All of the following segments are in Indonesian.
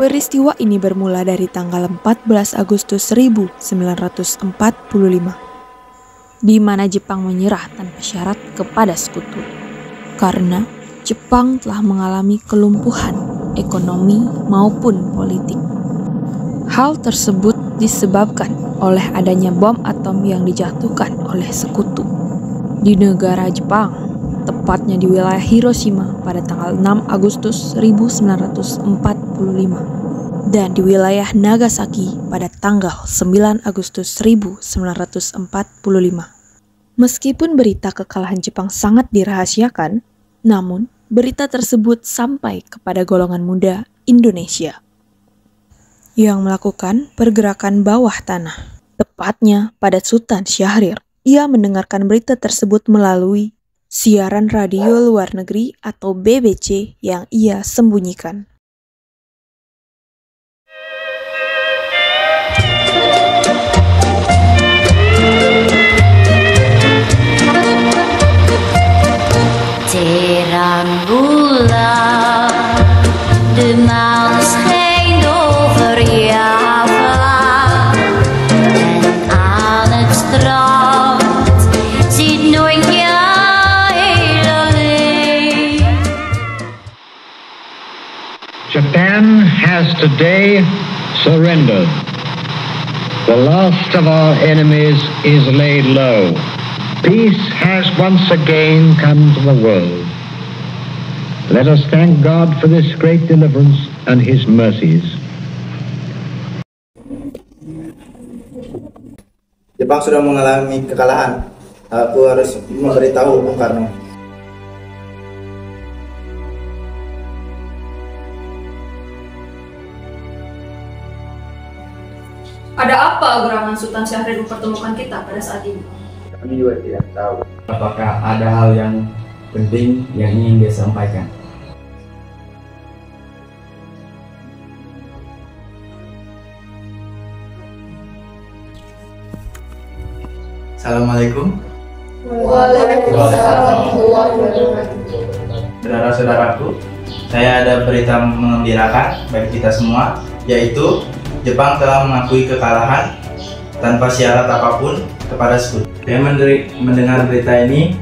Peristiwa ini bermula dari tanggal 14 Agustus 1945, di mana Jepang menyerah tanpa syarat kepada sekutu, karena Jepang telah mengalami kelumpuhan ekonomi maupun politik. Hal tersebut disebabkan oleh adanya bom atom yang dijatuhkan oleh sekutu di negara Jepang, tepatnya di wilayah Hiroshima pada tanggal 6 Agustus 1945 dan di wilayah Nagasaki pada tanggal 9 Agustus 1945. Meskipun berita kekalahan Jepang sangat dirahasiakan, namun berita tersebut sampai kepada golongan muda Indonesia yang melakukan pergerakan bawah tanah, tepatnya pada Sultan Syahrir. Ia mendengarkan berita tersebut melalui siaran radio luar negeri atau BBC yang ia sembunyikan. Terang bulan dengan schijnt over Java en aan het strand ziet nooit je heel alleen. Japan has today surrendered. The last of our enemies is laid low. Peace has once again come to the world. Let us thank God for this great deliverance and His mercies. Jepang sudah mengalami kekalahan. Aku harus memberitahu Bung Karno. Ada apa gerangan Sultan Syahrir mempertemukan kita pada saat ini? Kami juga tidak tahu apakah ada hal yang penting yang ingin dia sampaikan. Assalamualaikum. Waalaikumsalam. Saudara-saudaraku, saya ada berita mengembirakan bagi kita semua, yaitu Jepang telah mengakui kekalahan tanpa syarat apapun kepada sekutu. Saya mendengar berita ini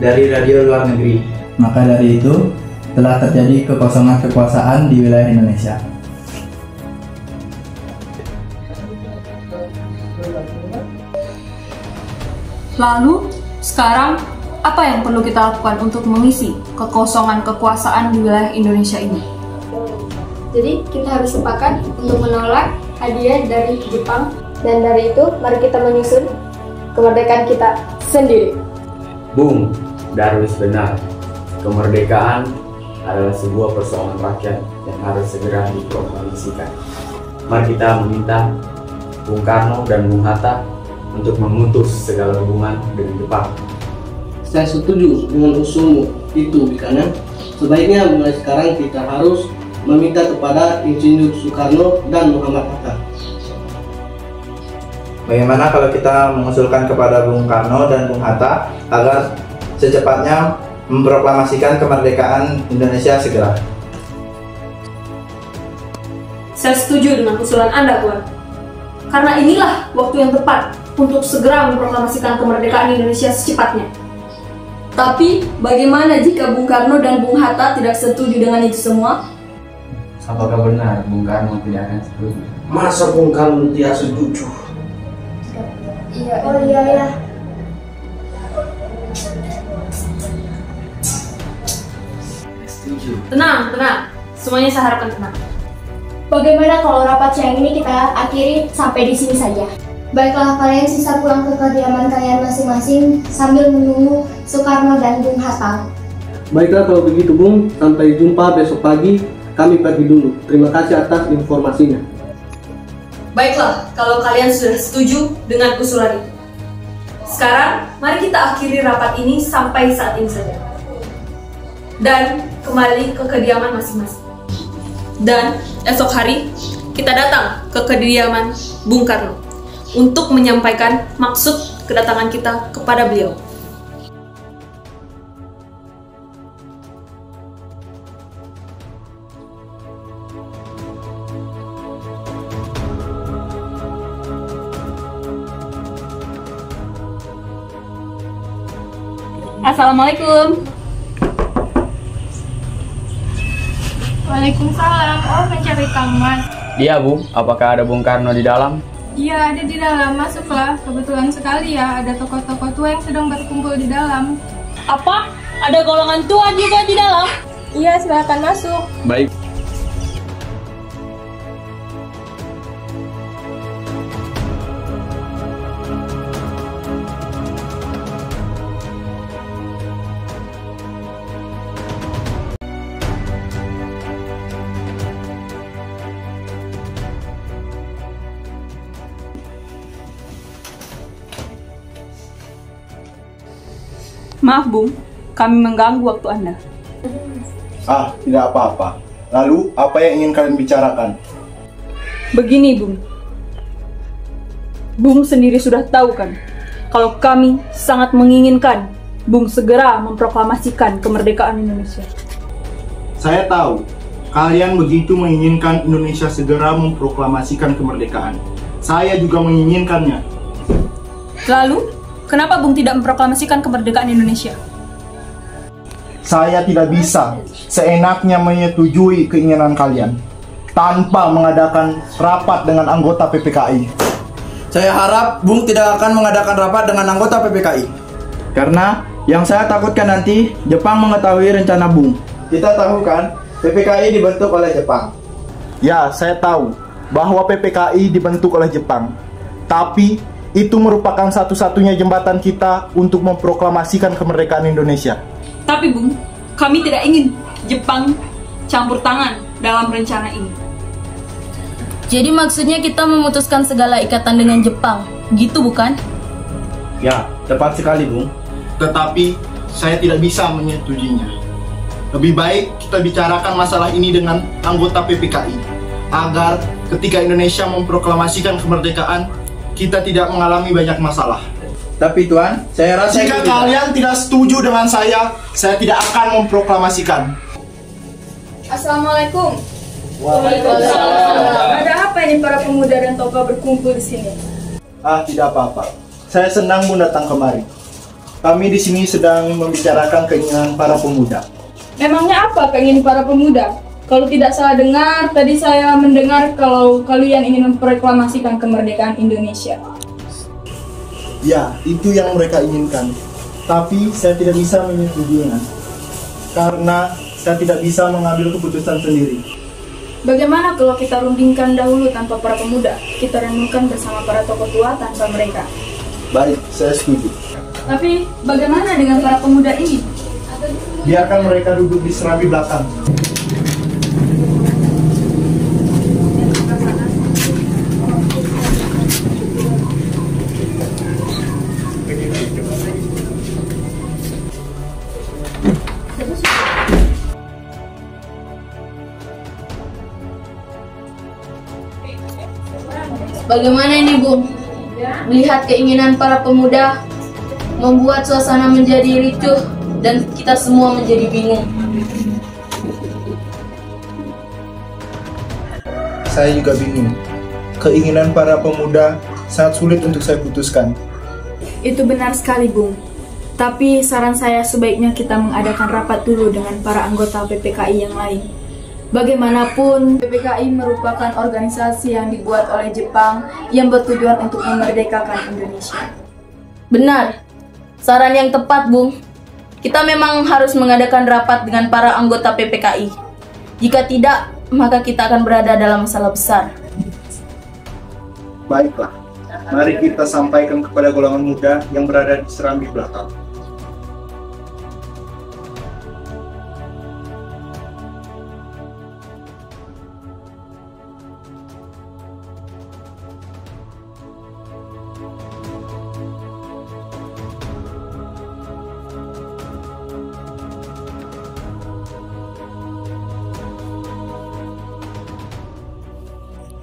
dari radio luar negeri. Maka dari itu telah terjadi kekosongan kekuasaan di wilayah Indonesia. Lalu, sekarang apa yang perlu kita lakukan untuk mengisi kekosongan kekuasaan di wilayah Indonesia ini? Jadi kita harus sepakat untuk menolak hadiah dari Jepang, dan dari itu mari kita menyusun kemerdekaan kita sendiri. Bung Darwis benar, kemerdekaan adalah sebuah persoalan rakyat yang harus segera diproklamasikan. Mari kita meminta Bung Karno dan Bung Hatta untuk memutus segala hubungan dengan Jepang. Saya setuju dengan usulmu itu, karena sebaiknya mulai sekarang kita harus meminta kepada Insinyur Soekarno dan Muhammad Hatta. Bagaimana kalau kita mengusulkan kepada Bung Karno dan Bung Hatta agar secepatnya memproklamasikan kemerdekaan Indonesia segera? Saya setuju dengan usulan Anda, Tuan. Karena inilah waktu yang tepat untuk segera memproklamasikan kemerdekaan Indonesia secepatnya. Tapi, bagaimana jika Bung Karno dan Bung Hatta tidak setuju dengan itu semua? Apakah benar Bung Karno tidak akan setuju? Masa Bung Karno tidak setuju? Iya. Oh iya ya. Tenang. Semuanya saya harapkan tenang. Bagaimana kalau rapat siang ini kita akhiri sampai di sini saja? Baiklah, kalian sisa pulang ke kediaman kalian masing-masing sambil menunggu Soekarno dan Bung Hatta. Baiklah kalau begitu Bung, sampai jumpa besok pagi. Kami pergi dulu. Terima kasih atas informasinya. Baiklah, kalau kalian sudah setuju dengan usulan itu. Sekarang, mari kita akhiri rapat ini sampai saat ini saja. Dan kembali ke kediaman masing-masing. Dan esok hari, kita datang ke kediaman Bung Karno untuk menyampaikan maksud kedatangan kita kepada beliau. Assalamualaikum. Waalaikumsalam. Oh, mencari Kang Mas. Iya Bu, apakah ada Bung Karno di dalam? Iya, ada di dalam. Masuklah. Kebetulan sekali ya, ada tokoh-tokoh tua yang sedang berkumpul di dalam. Apa? Ada golongan tua juga di dalam? Iya, silakan masuk. Baik. Maaf Bung, kami mengganggu waktu Anda. Ah, tidak apa-apa. Lalu, apa yang ingin kalian bicarakan? Begini Bung, Bung sendiri sudah tahu kan, kalau kami sangat menginginkan Bung segera memproklamasikan kemerdekaan Indonesia. Saya tahu, kalian begitu menginginkan Indonesia segera memproklamasikan kemerdekaan. Saya juga menginginkannya. Lalu, kenapa Bung tidak memproklamasikan kemerdekaan Indonesia? Saya tidak bisa seenaknya menyetujui keinginan kalian tanpa mengadakan rapat dengan anggota PPKI. Saya harap Bung tidak akan mengadakan rapat dengan anggota PPKI. Karena yang saya takutkan nanti Jepang mengetahui rencana Bung. Kita tahu kan, PPKI dibentuk oleh Jepang. Ya, saya tahu bahwa PPKI dibentuk oleh Jepang. Tapi itu merupakan satu-satunya jembatan kita untuk memproklamasikan kemerdekaan Indonesia. Tapi Bung, kami tidak ingin Jepang campur tangan dalam rencana ini. Jadi maksudnya kita memutuskan segala ikatan dengan Jepang, gitu bukan? Ya, tepat sekali Bung. Tetapi saya tidak bisa menyetujuinya. Lebih baik kita bicarakan masalah ini dengan anggota PPKI agar ketika Indonesia memproklamasikan kemerdekaan kita tidak mengalami banyak masalah. Tapi Tuan, saya rasa jika kalian tidak setuju dengan saya tidak akan memproklamasikan. Assalamualaikum. Waalaikumsalam. Ada apa ini para pemuda dan tokoh berkumpul di sini? Ah, tidak apa-apa. Saya senang Bun datang kemari. Kami di sini sedang membicarakan keinginan para pemuda. Memangnya apa keinginan para pemuda? Kalau tidak salah dengar, tadi saya mendengar kalau kalian ingin memproklamasikan kemerdekaan Indonesia. Ya, itu yang mereka inginkan. Tapi saya tidak bisa menyetujuinya. Karena saya tidak bisa mengambil keputusan sendiri. Bagaimana kalau kita rundingkan dahulu tanpa para pemuda? Kita renungkan bersama para tokoh tua tanpa mereka. Baik, saya setuju. Tapi bagaimana dengan para pemuda ini? Biarkan mereka duduk di serambi belakang. Bagaimana ini Bung? Melihat keinginan para pemuda membuat suasana menjadi ricuh dan kita semua menjadi bingung. Saya juga bingung. Keinginan para pemuda sangat sulit untuk saya putuskan. Itu benar sekali, Bung. Tapi saran saya sebaiknya kita mengadakan rapat dulu dengan para anggota PPKI yang lain. Bagaimanapun, PPKI merupakan organisasi yang dibuat oleh Jepang yang bertujuan untuk memerdekakan Indonesia. Benar, saran yang tepat, Bung. Kita memang harus mengadakan rapat dengan para anggota PPKI. Jika tidak, maka kita akan berada dalam masalah besar. Baiklah, mari kita sampaikan kepada golongan muda yang berada di serambi belakang.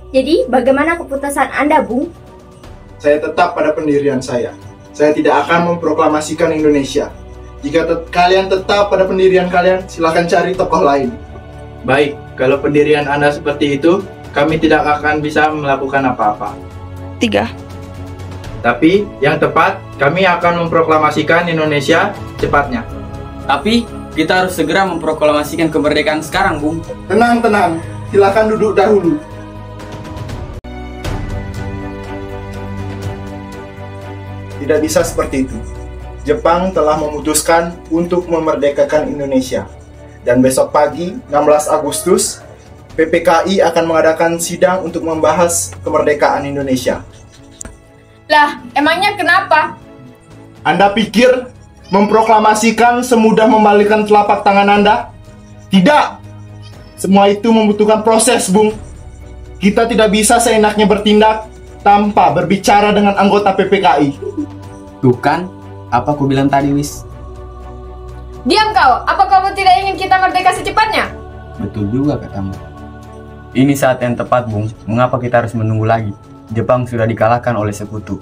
Jadi, bagaimana keputusan Anda, Bung? Saya tetap pada pendirian saya. Saya tidak akan memproklamasikan Indonesia. Jika kalian tetap pada pendirian kalian, silahkan cari tokoh lain. Baik, kalau pendirian Anda seperti itu, kami tidak akan bisa melakukan apa-apa. 3. Tapi yang tepat, kami akan memproklamasikan Indonesia cepatnya. Tapi kita harus segera memproklamasikan kemerdekaan sekarang, Bung. Tenang, silakan duduk dahulu. Tidak bisa seperti itu. Jepang telah memutuskan untuk memerdekakan Indonesia. Dan besok pagi, 16 Agustus, PPKI akan mengadakan sidang untuk membahas kemerdekaan Indonesia. Lah, emangnya kenapa? Anda pikir memproklamasikan semudah membalikkan telapak tangan Anda? Tidak! Semua itu membutuhkan proses, Bung. Kita tidak bisa seenaknya bertindak tanpa berbicara dengan anggota PPKI. Tuh kan, apa aku bilang tadi, Wis? Diam kau, apa kamu tidak ingin kita merdeka secepatnya? Betul juga katamu. Ini saat yang tepat, Bung. Mengapa kita harus menunggu lagi? Jepang sudah dikalahkan oleh sekutu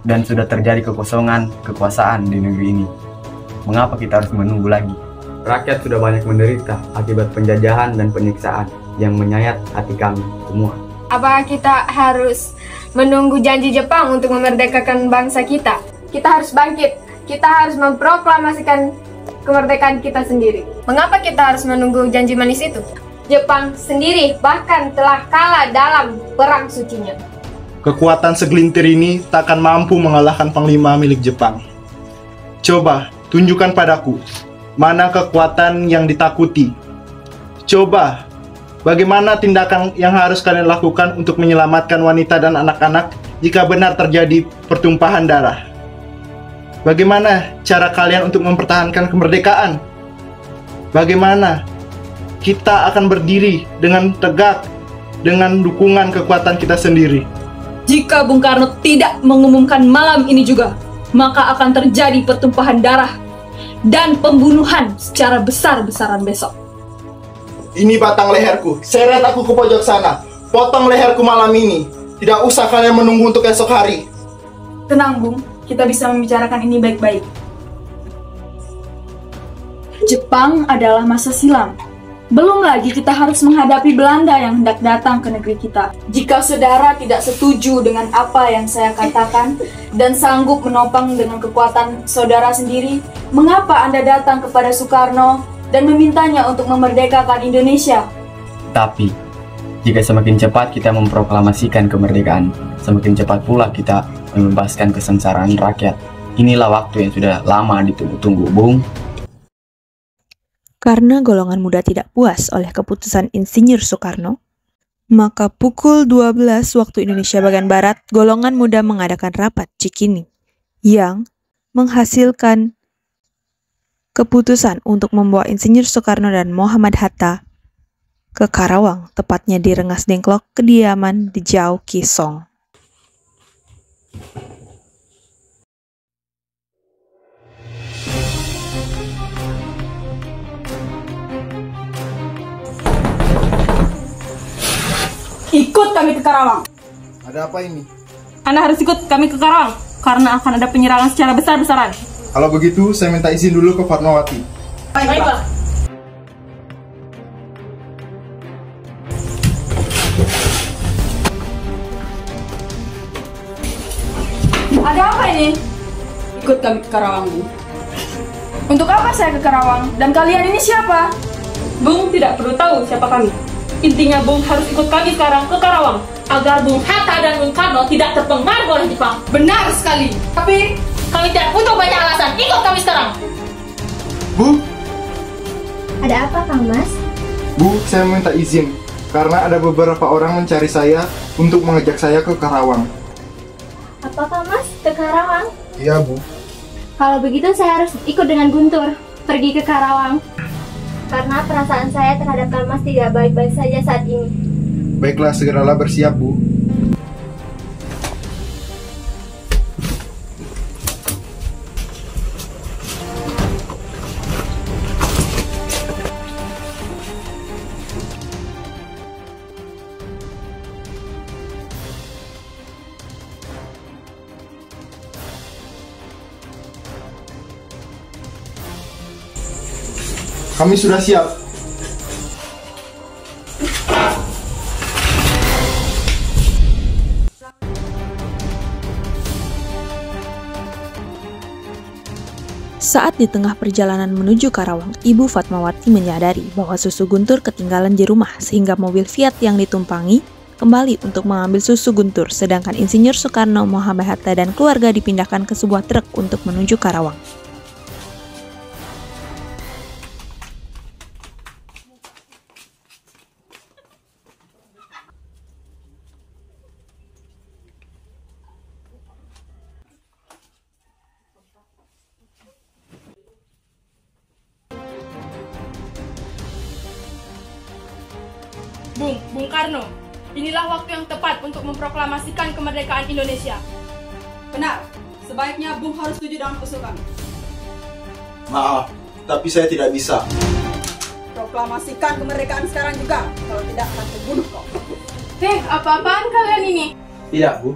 dan sudah terjadi kekosongan kekuasaan di negeri ini. Mengapa kita harus menunggu lagi? Rakyat sudah banyak menderita akibat penjajahan dan penyiksaan yang menyayat hati kami semua. Apa kita harus menunggu janji Jepang untuk memerdekakan bangsa kita? Kita harus bangkit. Kita harus memproklamasikan kemerdekaan kita sendiri. Mengapa kita harus menunggu janji manis itu? Jepang sendiri bahkan telah kalah dalam perang sucinya. Kekuatan segelintir ini takkan mampu mengalahkan panglima milik Jepang. Coba, tunjukkan padaku, mana kekuatan yang ditakuti. Coba, bagaimana tindakan yang harus kalian lakukan untuk menyelamatkan wanita dan anak-anak jika benar terjadi pertumpahan darah? Bagaimana cara kalian untuk mempertahankan kemerdekaan? Bagaimana kita akan berdiri dengan tegak dengan dukungan kekuatan kita sendiri? Jika Bung Karno tidak mengumumkan malam ini juga, maka akan terjadi pertumpahan darah dan pembunuhan secara besar-besaran besok. Ini batang leherku, seret aku ke pojok sana. Potong leherku malam ini. Tidak usah kalian menunggu untuk esok hari. Tenang, Bung. Kita bisa membicarakan ini baik-baik. Jepang adalah masa silam. Belum lagi kita harus menghadapi Belanda yang hendak datang ke negeri kita. Jika saudara tidak setuju dengan apa yang saya katakan dan sanggup menopang dengan kekuatan saudara sendiri, mengapa Anda datang kepada Soekarno dan memintanya untuk memerdekakan Indonesia? Tapi, jika semakin cepat kita memproklamasikan kemerdekaan, semakin cepat pula kita membebaskan kesengsaraan rakyat. Inilah waktu yang sudah lama ditunggu-tunggu, Bung. Karena golongan muda tidak puas oleh keputusan Insinyur Soekarno, maka pukul 12 waktu Indonesia bagian Barat, golongan muda mengadakan rapat Cikini yang menghasilkan keputusan untuk membawa Insinyur Soekarno dan Muhammad Hatta ke Karawang, tepatnya di Rengas Dengklok, kediaman di Jauh Kisong. Ikut kami ke Karawang. Ada apa ini? Anda harus ikut kami ke Karawang karena akan ada penyerangan secara besar-besaran. Kalau begitu, saya minta izin dulu ke Fatmawati. Baiklah. Ada apa ini? Ikut kami ke Karawang, Bung. Untuk apa saya ke Karawang? Dan kalian ini siapa? Bung tidak perlu tahu siapa kami. Intinya Bung harus ikut kami sekarang ke Karawang agar Bung Hatta dan Bung Karno tidak terpengaruh oleh Jepang. Benar sekali. Tapi kami tidak butuh banyak alasan. Ikut kami sekarang. Bu, Ada apa, Kang Mas? Bu, saya minta izin karena ada beberapa orang mencari saya untuk mengajak saya ke Karawang. Apa, Kang Mas? Ke Karawang? Iya, Bu. Kalau begitu saya harus ikut dengan Guntur pergi ke Karawang. Karena perasaan saya terhadap Kang Mas tidak baik-baik saja saat ini. Baiklah, segeralah bersiap, Bu. Kami sudah siap. Saat di tengah perjalanan menuju Karawang, Ibu Fatmawati menyadari bahwa susu Guntur ketinggalan di rumah sehingga mobil Fiat yang ditumpangi kembali untuk mengambil susu Guntur, sedangkan Insinyur Soekarno, Muhammad Hatta, dan keluarga dipindahkan ke sebuah truk untuk menuju Karawang. Bung Karno, inilah waktu yang tepat untuk memproklamasikan kemerdekaan Indonesia. Benar, sebaiknya Bung harus setuju dengan usul kami. Maaf, tapi saya tidak bisa. Proklamasikan kemerdekaan sekarang juga, kalau tidak akan terbunuh kau. Apa-apaan kalian ini? Tidak, Bu.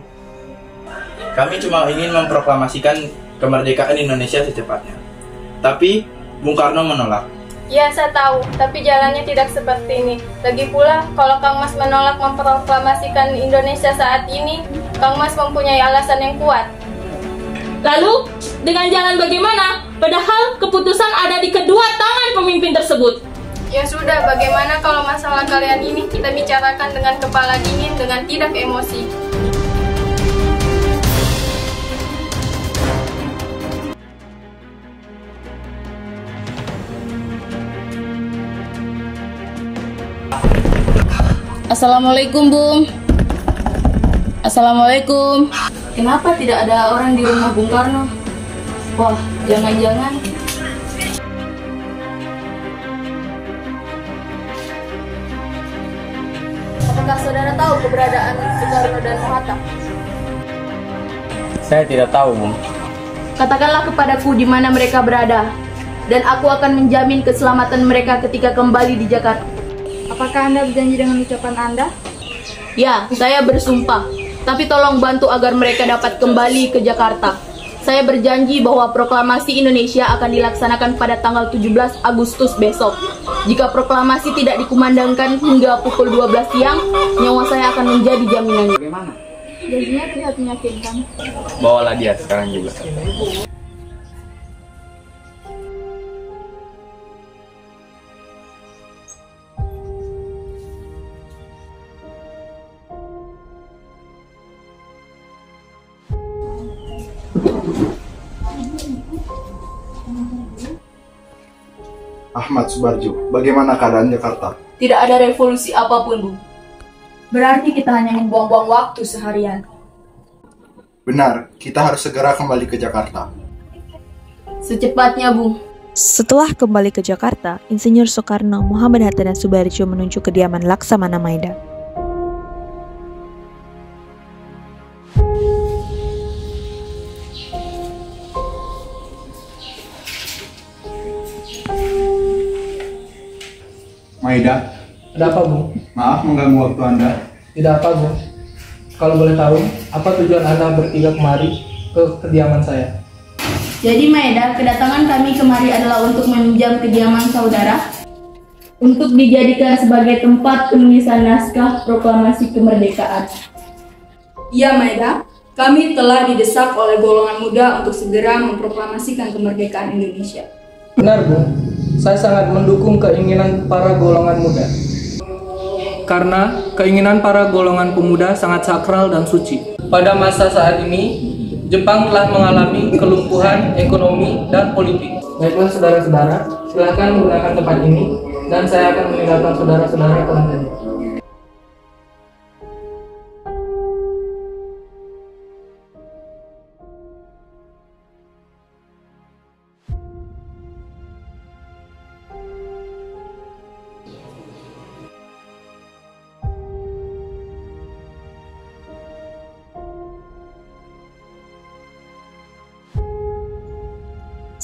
Kami cuma ingin memproklamasikan kemerdekaan Indonesia secepatnya. Tapi Bung Karno menolak. Ya, saya tahu, tapi jalannya tidak seperti ini. Lagi pula, kalau Kang Mas menolak memproklamasikan Indonesia saat ini, Kang Mas mempunyai alasan yang kuat. Lalu, dengan jalan bagaimana? Padahal keputusan ada di kedua tangan pemimpin tersebut. Ya sudah, bagaimana kalau masalah kalian ini kita bicarakan dengan kepala dingin, dengan tidak emosi. Assalamualaikum, Bung. Assalamualaikum. Kenapa tidak ada orang di rumah Bung Karno? Wah, jangan-jangan. Apakah saudara tahu keberadaan Soekarno dan Hatta? Saya tidak tahu, Bung. Katakanlah kepadaku di mana mereka berada, dan aku akan menjamin keselamatan mereka ketika kembali di Jakarta. Apakah Anda berjanji dengan ucapan Anda? Ya, saya bersumpah. Tapi tolong bantu agar mereka dapat kembali ke Jakarta. Saya berjanji bahwa proklamasi Indonesia akan dilaksanakan pada tanggal 17 Agustus besok. Jika proklamasi tidak dikumandangkan hingga pukul 12 siang, nyawa saya akan menjadi jaminannya. Bagaimana? Janjinya terlihat meyakinkan. Bawalah dia sekarang juga. Ahmad Subarjo, bagaimana keadaan Jakarta? Tidak ada revolusi apapun, Bu. Berarti kita hanya membuang-buang waktu seharian. Benar, kita harus segera kembali ke Jakarta. Secepatnya, Bu. Setelah kembali ke Jakarta, Insinyur Soekarno, Muhammad Hatta, dan Subarjo menuju kediaman Laksamana Maeda. Maeda, ada apa, Bung? maaf mengganggu waktu Anda. Tidak apa, Bung. Kalau boleh tahu, apa tujuan Anda bertiga kemari ke kediaman saya? Jadi Maeda, kedatangan kami kemari adalah untuk meminjam kediaman saudara untuk dijadikan sebagai tempat penulisan naskah proklamasi kemerdekaan. Iya, Maeda. Kami telah didesak oleh golongan muda untuk segera memproklamasikan kemerdekaan Indonesia. Benar, Bung. Saya sangat mendukung keinginan para golongan muda. Karena keinginan para golongan pemuda sangat sakral dan suci. Pada masa saat ini, Jepang telah mengalami kelumpuhan ekonomi dan politik. Baiklah saudara-saudara, silakan menggunakan tempat ini dan saya akan meninggalkan saudara-saudara ke lantai.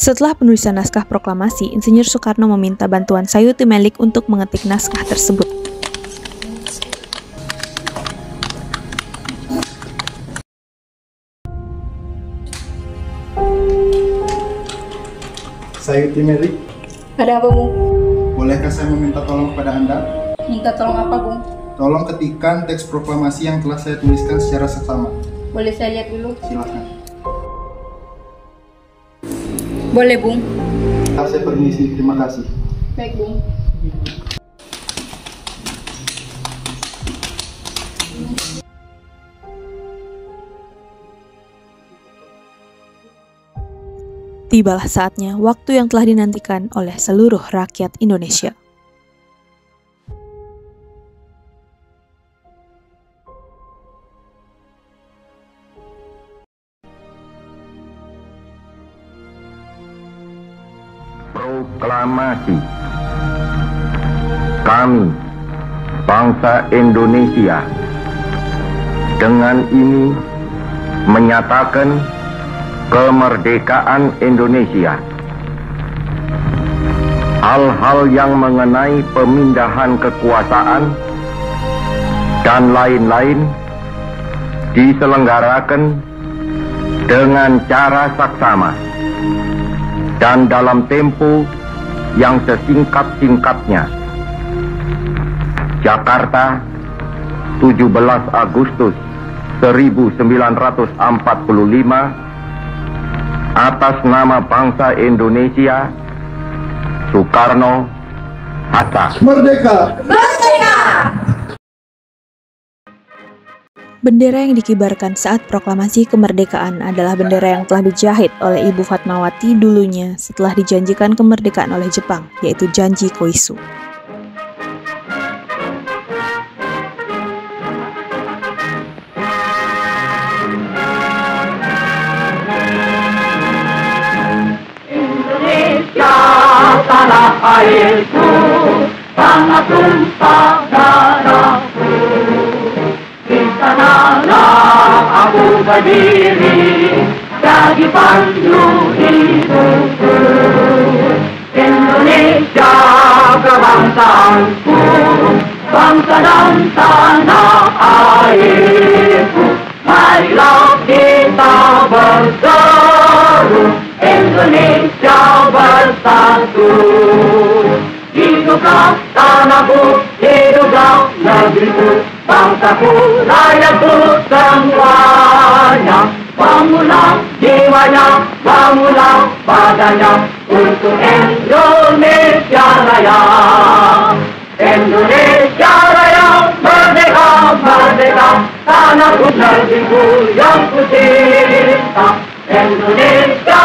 Setelah penulisan naskah proklamasi, Insinyur Soekarno meminta bantuan Sayuti Melik untuk mengetik naskah tersebut. Sayuti Melik, Ada apa, Bung? bolehkah saya meminta tolong kepada Anda? Minta tolong apa, Bung? Tolong ketikkan teks proklamasi yang telah saya tuliskan secara seksama. Boleh saya lihat dulu? Silakan. Boleh, Bung. Saya permisi, terima kasih. Baik, Bung. Tibalah saatnya waktu yang telah dinantikan oleh seluruh rakyat Indonesia. Proklamasi. Kami, bangsa Indonesia, dengan ini menyatakan kemerdekaan Indonesia. Hal-hal yang mengenai pemindahan kekuasaan dan lain-lain diselenggarakan dengan cara saksama dan dalam tempo yang sesingkat-singkatnya. Jakarta, 17 Agustus 1945, atas nama bangsa Indonesia, Soekarno, Hatta. Merdeka! Merdeka! Bendera yang dikibarkan saat proklamasi kemerdekaan adalah bendera yang telah dijahit oleh Ibu Fatmawati dulunya setelah dijanjikan kemerdekaan oleh Jepang, yaitu Janji Koisu. Tanah airku, tanah tumpah darahku. Di sanalah aku berdiri, jadi pandu hidupku. Indonesia kebangsaanku, bangsa dan tanah airku. Marilah kita berseru, Indonesia bersatu. Hiduplah tanahku, hiduplah negeriku, bangsaku, rakyatku semuanya. Bangunlah jiwanya, bangunlah badannya untuk Indonesia Raya. Indonesia Raya, merdeka, merdeka, tanahku, negeriku yang ku cinta. Indonesia